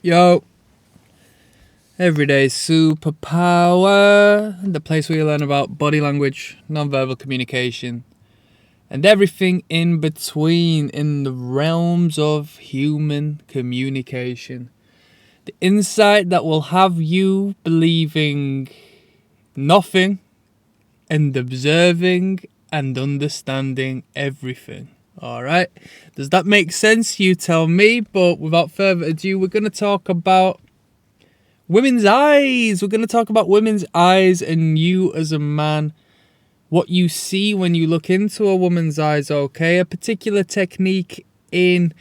Yo, everyday superpower, the place where you learn about body language, non-verbal communication, and everything in between in the realms of human communication. The insight that will have you believing nothing and observing and understanding everything. Alright, does that make sense? You tell me, but without further ado, we're going to talk about women's eyes. We're going to talk about women's eyes and you as a man, what you see when you look into a woman's eyes, okay? A particular technique and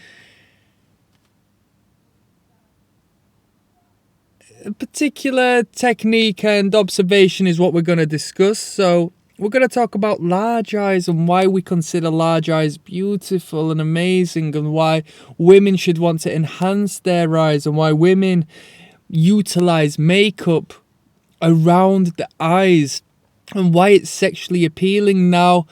observation is what we're going to discuss. So we're going to talk about large eyes and why we consider large eyes beautiful and amazing, and why women should want to enhance their eyes, and why women utilize makeup around the eyes, and why it's sexually appealing. Now,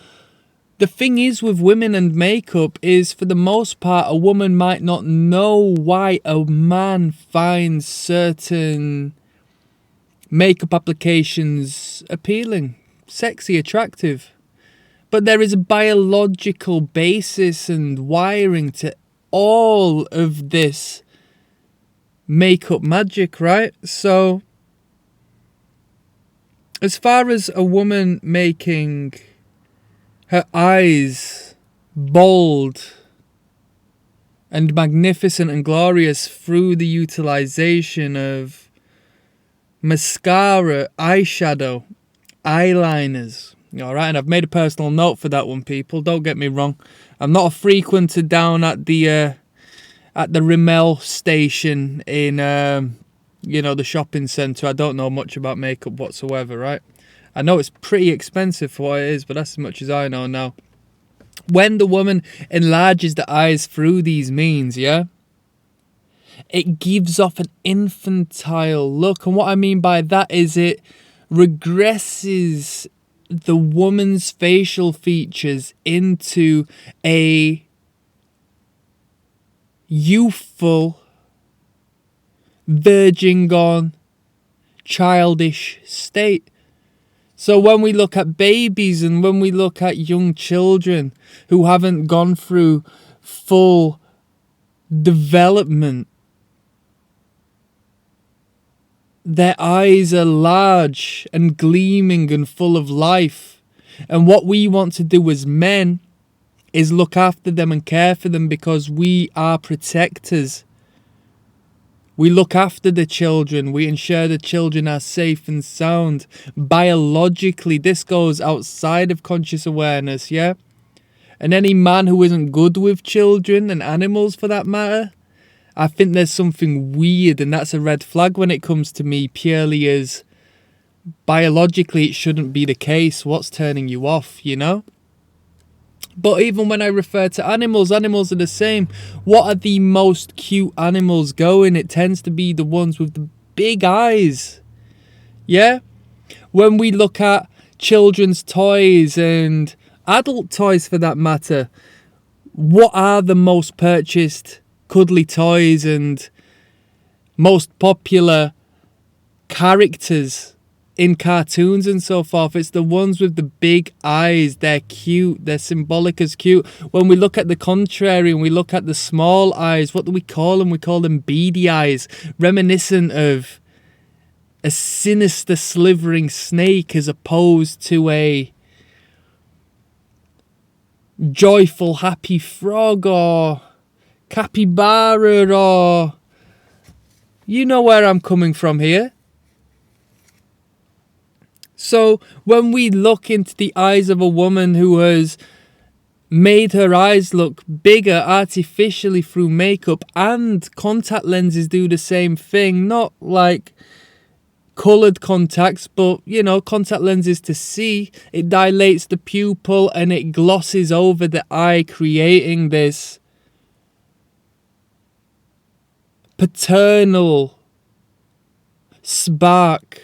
the thing is with women and makeup is, for the most part, a woman might not know why a man finds certain makeup applications appealing, sexy, attractive. But there is a biological basis and wiring to all of this makeup magic, right? So, as far as a woman making her eyes bold and magnificent and glorious through the utilization of mascara, eyeshadow, eyeliners. Alright, and I've made a personal note for that one, people. Don't get me wrong. I'm not a frequenter down at the Rimmel station in the shopping centre. I don't know much about makeup whatsoever, right? I know it's pretty expensive for what it is, but that's as much as I know now. When the woman enlarges the eyes through these means, yeah, it gives off an infantile look. And what I mean by that is it regresses the woman's facial features into a youthful, verging on, childish state. So when we look at babies and when we look at young children who haven't gone through full development, their eyes are large and gleaming and full of life. And what we want to do as men is look after them and care for them, because we are protectors. We look after the children. We ensure the children are safe and sound. Biologically, this goes outside of conscious awareness, yeah? And any man who isn't good with children and animals, for that matter, I think there's something weird, and that's a red flag when it comes to me, purely as biologically it shouldn't be the case. What's turning you off, you know? But even when I refer to animals are the same. What are the most cute animals going? It tends to be the ones with the big eyes. Yeah? When we look at children's toys and adult toys for that matter, what are the most purchased cuddly toys and most popular characters in cartoons and so forth? It's the ones with the big eyes. They're cute. They're symbolic as cute. When we look at the contrary and we look at the small eyes, what do we call them? We call them beady eyes, reminiscent of a sinister slithering snake as opposed to a joyful happy frog or capybara, or you know where I'm coming from here. So when we look into the eyes of a woman who has made her eyes look bigger artificially through makeup, and contact lenses do the same thing, not like coloured contacts, but contact lenses to see, it dilates the pupil and it glosses over the eye, creating this paternal spark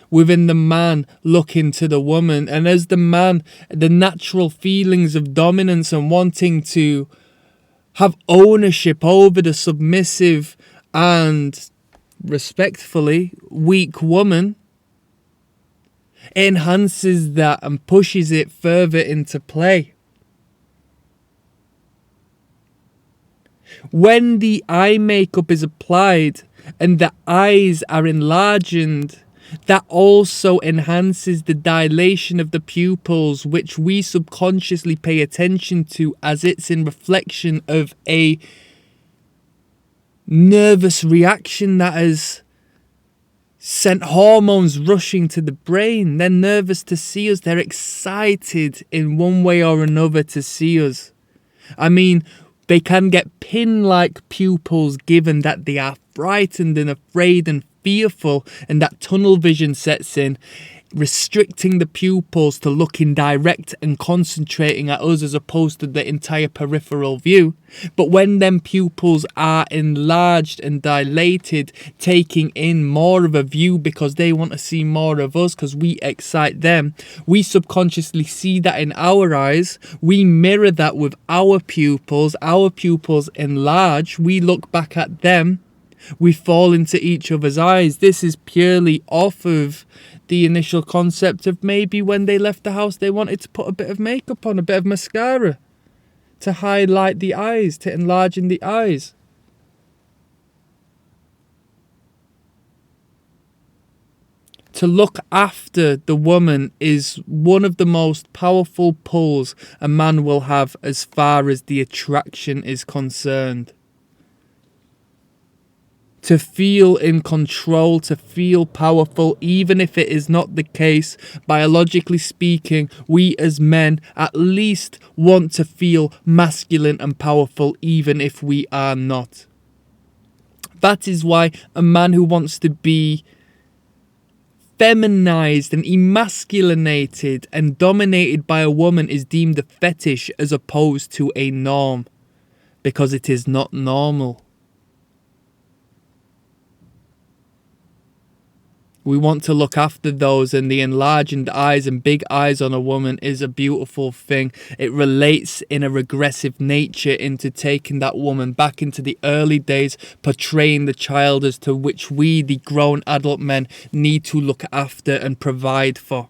within the man looking to the woman. And as the man, the natural feelings of dominance and wanting to have ownership over the submissive and respectfully, weak woman, enhances that and pushes it further into play. When the eye makeup is applied and the eyes are enlarged, that also enhances the dilation of the pupils, which we subconsciously pay attention to as it's in reflection of a nervous reaction that has sent hormones rushing to the brain. They're nervous to see us. They're excited in one way or another to see us. I mean, they can get pin-like pupils given that they are frightened and afraid and fearful, and that tunnel vision sets in, restricting the pupils to looking direct and concentrating at us as opposed to the entire peripheral view. But when them pupils are enlarged and dilated, taking in more of a view because they want to see more of us because we excite them, we subconsciously see that in our eyes, we mirror that with our pupils enlarge, we look back at them, we fall into each other's eyes. This is purely off of the initial concept of maybe when they left the house they wanted to put a bit of makeup on, a bit of mascara to highlight the eyes, to enlarge in the eyes. To look after the woman is one of the most powerful pulls a man will have as far as the attraction is concerned. To feel in control, to feel powerful, even if it is not the case, biologically speaking, we as men at least want to feel masculine and powerful, even if we are not. That is why a man who wants to be feminized and emasculinated and dominated by a woman is deemed a fetish as opposed to a norm, because it is not normal. We want to look after those, and the enlarged eyes and big eyes on a woman is a beautiful thing. It relates in a regressive nature into taking that woman back into the early days, portraying the child as to which we, the grown adult men, need to look after and provide for.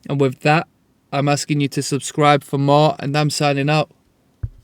And with that, I'm asking you to subscribe for more, and I'm signing out.